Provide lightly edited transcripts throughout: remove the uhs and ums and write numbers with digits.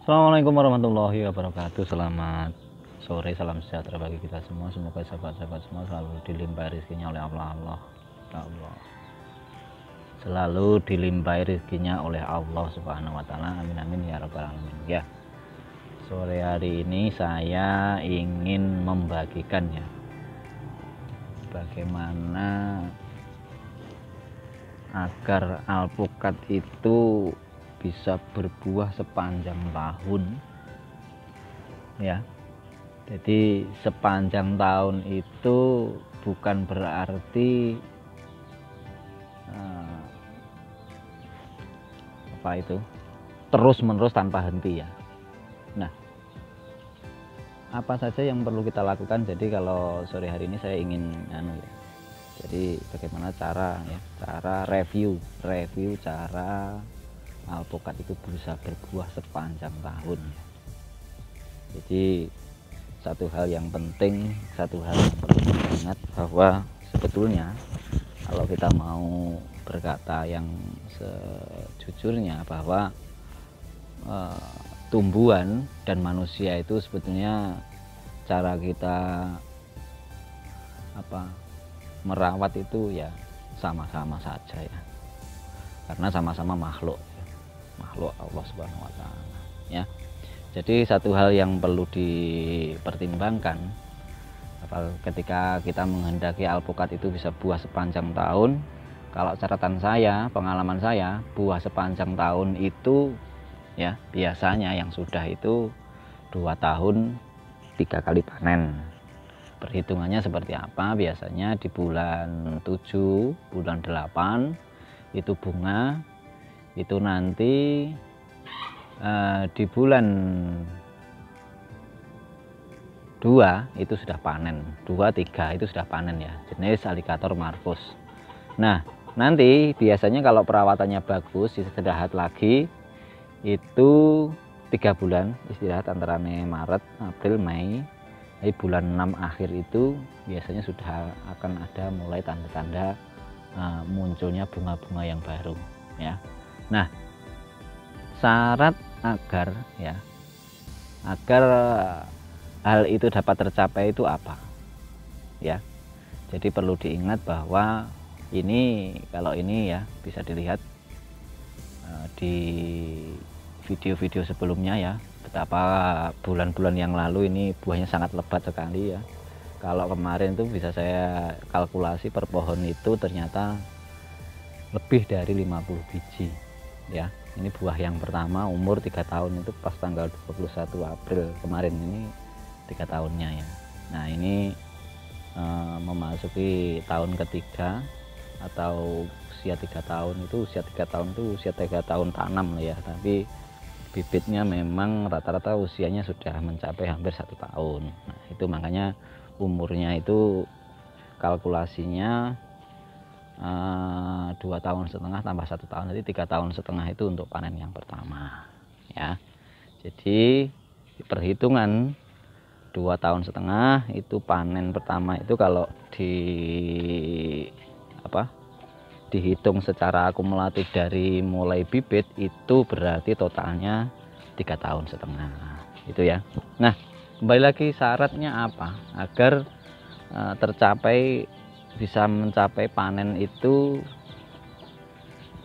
Assalamualaikum warahmatullahi wabarakatuh. Selamat sore, salam sejahtera bagi kita semua. Semoga sahabat-sahabat semua selalu dilimpahi rezekinya oleh Allah. Selalu dilimpahi rezekinya oleh Allah Subhanahu wa taala. Amin amin ya rabbal alamin. Ya. Sore hari ini saya ingin membagikan ya bagaimana agar alpukat itu bisa berbuah sepanjang tahun ya. Jadi sepanjang tahun itu bukan berarti terus menerus tanpa henti ya. Nah, apa saja yang perlu kita lakukan? Jadi kalau sore hari ini saya ingin jadi bagaimana cara review cara alpukat itu bisa berbuah sepanjang tahun. Jadi satu hal yang penting, satu hal yang perlu diingat bahwa sebetulnya kalau kita mau berkata yang sejujurnya bahwa tumbuhan dan manusia itu sebetulnya cara kita merawat itu ya sama-sama saja ya, karena sama-sama makhluk Allah Subhanahu wa taala ya. Jadi satu hal yang perlu dipertimbangkan ketika kita menghendaki alpukat itu bisa buah sepanjang tahun, kalau catatan saya, pengalaman saya, buah sepanjang tahun itu ya biasanya yang sudah itu 2 tahun 3 kali panen. Perhitungannya seperti apa? Biasanya di bulan 7, bulan 8 itu bunga, itu nanti di bulan 2 itu sudah panen, 2, 3 itu sudah panen ya, jenis alligator marvus. Nah nanti biasanya kalau perawatannya bagus, istirahat lagi itu 3 bulan istirahat antara Maret, April, Mei. Di bulan 6 akhir itu biasanya sudah akan ada mulai tanda-tanda munculnya bunga-bunga yang baru ya. Nah, syarat agar hal itu dapat tercapai itu apa ya. Jadi perlu diingat bahwa kalau ini ya bisa dilihat di video-video sebelumnya ya, betapa bulan-bulan yang lalu ini buahnya sangat lebat sekali ya. Kalau kemarin tuh bisa saya kalkulasi per pohon itu ternyata lebih dari 50 biji ya. Ini buah yang pertama umur 3 tahun itu pas tanggal 21 April kemarin, ini 3 tahunnya ya. Nah ini memasuki tahun ketiga atau usia 3 tahun itu, usia 3 tahun tanam ya, tapi bibitnya memang rata-rata usianya sudah mencapai hampir 1 tahun. Nah itu makanya umurnya itu kalkulasinya 2,5 tahun tambah 1 tahun, jadi 3,5 tahun itu untuk panen yang pertama ya. Jadi perhitungan 2,5 tahun itu panen pertama itu kalau dihitung secara akumulatif dari mulai bibit itu berarti totalnya 3,5 tahun itu ya. Nah kembali lagi, syaratnya apa agar bisa mencapai panen itu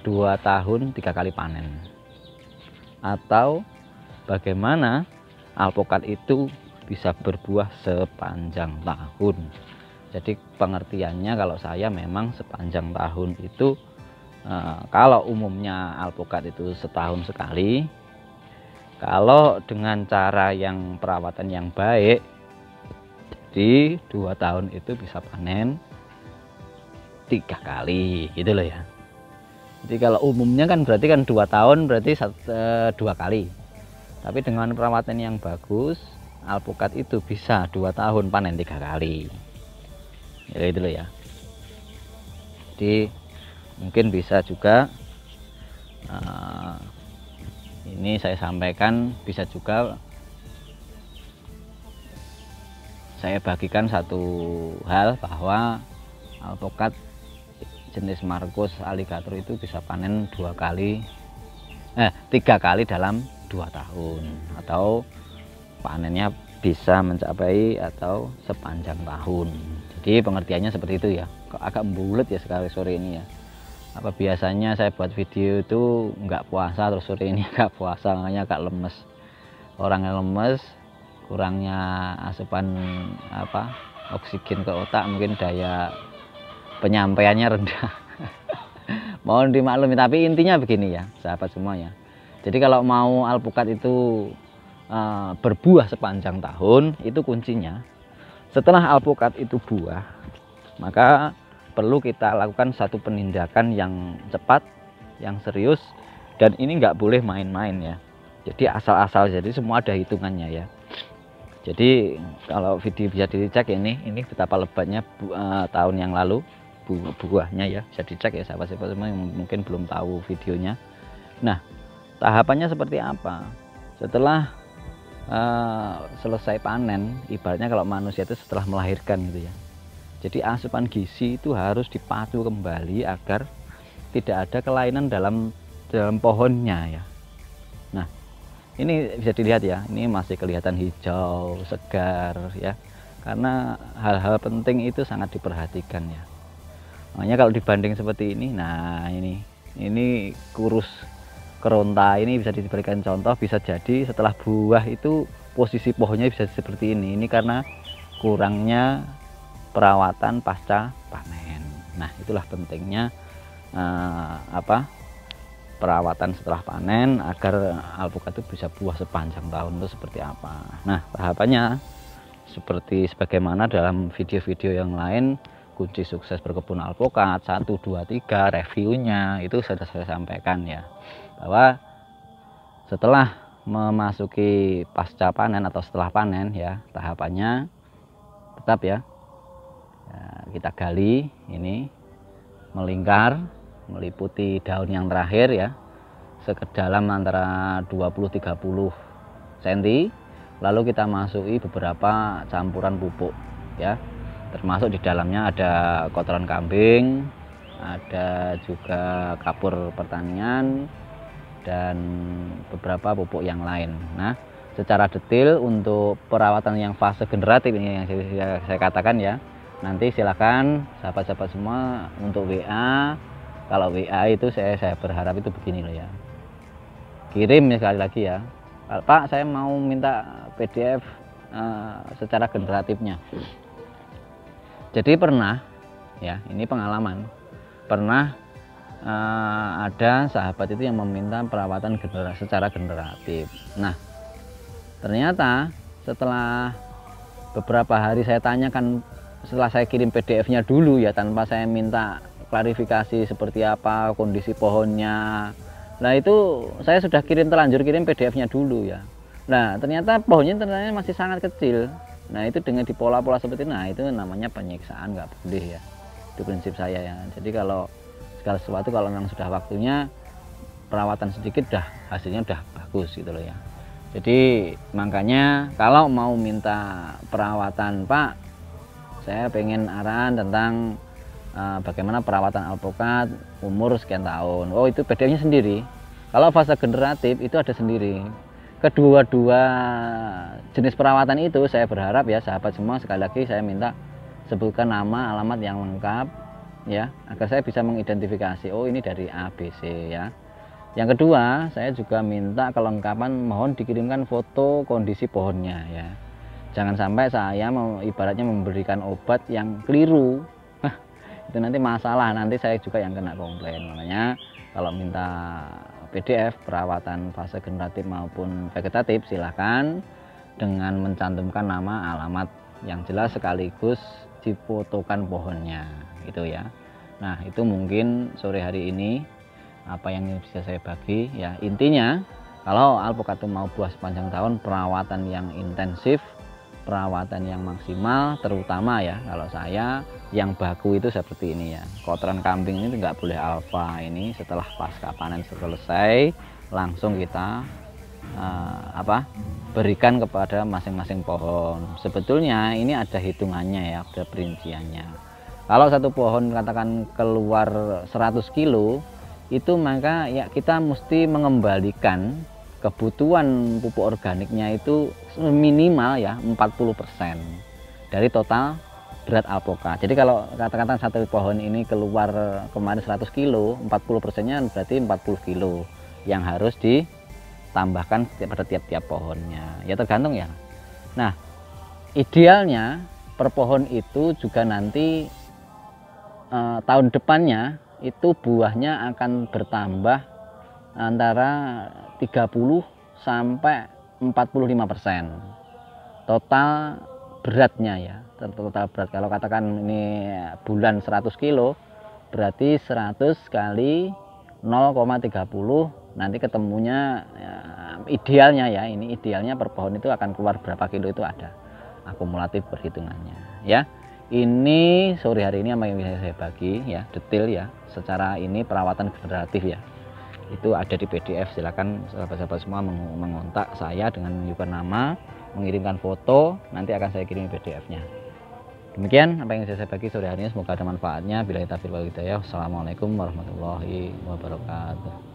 2 tahun 3 kali panen, atau bagaimana alpukat itu bisa berbuah sepanjang tahun. Jadi pengertiannya kalau saya memang sepanjang tahun itu kalau umumnya alpukat itu setahun sekali, kalau dengan cara yang perawatan yang baik di 2 tahun itu bisa panen 3 kali gitu loh ya. Jadi kalau umumnya kan berarti kan 2 tahun berarti 2 kali, tapi dengan perawatan yang bagus alpukat itu bisa 2 tahun panen 3 kali ya, gitu loh ya. Jadi mungkin bisa juga ini saya sampaikan, bisa juga saya bagikan satu hal bahwa alpukat jenis marvus alligator itu bisa panen 3 kali dalam 2 tahun atau panennya bisa mencapai atau sepanjang tahun. Jadi pengertiannya seperti itu ya. Kok agak bulat ya sekali sore ini ya. Apa biasanya saya buat video itu nggak puasa, terus sore ini nggak puasa, makanya agak lemes. Orangnya lemes, kurangnya asupan oksigen ke otak, mungkin daya penyampaiannya rendah. Mohon dimaklumi, tapi intinya begini ya sahabat semuanya. Jadi kalau mau alpukat itu berbuah sepanjang tahun, itu kuncinya setelah alpukat itu buah, maka perlu kita lakukan satu penindakan yang cepat, yang serius, dan ini nggak boleh main-main ya. Jadi asal-asal, jadi semua ada hitungannya ya. Jadi kalau video bisa dicek ini betapa lebatnya tahun yang lalu buahnya ya, bisa dicek ya sahabat-sahabat semua yang mungkin belum tahu videonya. Nah, tahapannya seperti apa setelah selesai panen? Ibaratnya kalau manusia itu setelah melahirkan gitu ya, jadi asupan gizi itu harus dipacu kembali agar tidak ada kelainan dalam pohonnya ya. Nah, ini bisa dilihat ya, ini masih kelihatan hijau segar ya, karena hal-hal penting itu sangat diperhatikan ya. Makanya kalau dibanding seperti ini, nah ini kurus keronta, ini bisa diberikan contoh, bisa jadi setelah buah itu posisi pohonnya bisa seperti ini. Ini karena kurangnya perawatan pasca panen. Nah, itulah pentingnya perawatan setelah panen agar alpukat itu bisa buah sepanjang tahun itu seperti apa. Nah, tahapannya seperti sebagaimana dalam video-video yang lain, kunci sukses berkebun alpukat 1, 2, 3 reviewnya itu sudah saya sampaikan ya, bahwa setelah memasuki pasca panen atau setelah panen ya, tahapannya tetap ya, kita gali ini melingkar meliputi daun yang terakhir ya, sekedalam antara 20-30 cm, lalu kita masuki beberapa campuran pupuk ya, termasuk di dalamnya ada kotoran kambing, ada juga kapur pertanian, dan beberapa pupuk yang lain. Nah, secara detail untuk perawatan yang fase generatif ini yang saya katakan ya, nanti silakan sahabat-sahabat semua untuk WA. Kalau WA itu saya berharap itu begini loh ya, kirim ya, sekali lagi ya, Pak saya mau minta PDF secara generatifnya. Jadi pernah ya, ini pengalaman, pernah ada sahabat itu yang meminta perawatan secara generatif. Nah, ternyata setelah beberapa hari saya tanyakan, setelah saya kirim PDF-nya dulu ya, tanpa saya minta klarifikasi seperti apa kondisi pohonnya. Nah, itu saya sudah terlanjur kirim PDF-nya dulu ya. Nah, ternyata pohonnya masih sangat kecil. Nah, itu dengan di pola-pola seperti ini, nah itu namanya penyiksaan, nggak boleh ya. Itu prinsip saya ya. Jadi kalau segala sesuatu kalau memang sudah waktunya, perawatan sedikit dah hasilnya udah bagus gitu loh ya. Jadi makanya kalau mau minta perawatan, Pak, saya pengen arahan tentang bagaimana perawatan alpukat umur sekian tahun. Oh, itu PDF-nya sendiri. Kalau fase generatif itu ada sendiri. Kedua-dua jenis perawatan itu saya berharap ya sahabat semua, sekali lagi saya minta sebutkan nama, alamat yang lengkap ya, agar saya bisa mengidentifikasi, oh ini dari ABC ya. Yang kedua, saya juga minta kelengkapan, mohon dikirimkan foto kondisi pohonnya ya. Jangan sampai saya ibaratnya memberikan obat yang keliru. Itu nanti masalah, nanti saya juga yang kena komplain. Makanya kalau minta PDF perawatan fase generatif maupun vegetatif, silahkan dengan mencantumkan nama, alamat yang jelas, sekaligus difotokan pohonnya gitu ya. Nah, itu mungkin sore hari ini apa yang bisa saya bagi ya. Intinya kalau alpukat itu mau buah sepanjang tahun, perawatan yang intensif, perawatan yang maksimal, terutama ya kalau saya yang baku itu seperti ini ya, kotoran kambing ini nggak boleh alfa. Ini setelah pasca panen selesai langsung kita berikan kepada masing-masing pohon. Sebetulnya ini ada hitungannya ya, ada perinciannya. Kalau satu pohon katakan keluar 100 kilo itu, maka ya kita mesti mengembalikan kebutuhan pupuk organiknya itu minimal ya 40% dari total berat alpukat. Jadi kalau katakan satu pohon ini keluar kemarin 100 kilo, 40%-nya berarti 40 kilo yang harus ditambahkan pada tiap-tiap pohonnya. Ya tergantung ya. Nah, idealnya per pohon itu juga nanti tahun depannya itu buahnya akan bertambah antara 30 sampai 45% total beratnya ya. Total berat kalau katakan ini bulan 100 kilo berarti 100 kali 0,30 nanti ketemunya ya, idealnya ya, ini idealnya per pohon itu akan keluar berapa kilo itu ada akumulatif perhitungannya ya. Ini sore hari ini apa yang bisa saya bagi ya, detail ya, secara ini perawatan generatif ya, itu ada di PDF. Silakan sahabat-sahabat semua mengontak saya dengan menyebutkan nama, mengirimkan foto, nanti akan saya kirim PDF-nya. Demikian apa yang saya bagi sore hari ini, semoga ada manfaatnya. Billahi taufiq wal hidayah. Wassalamualaikum warahmatullahi wabarakatuh.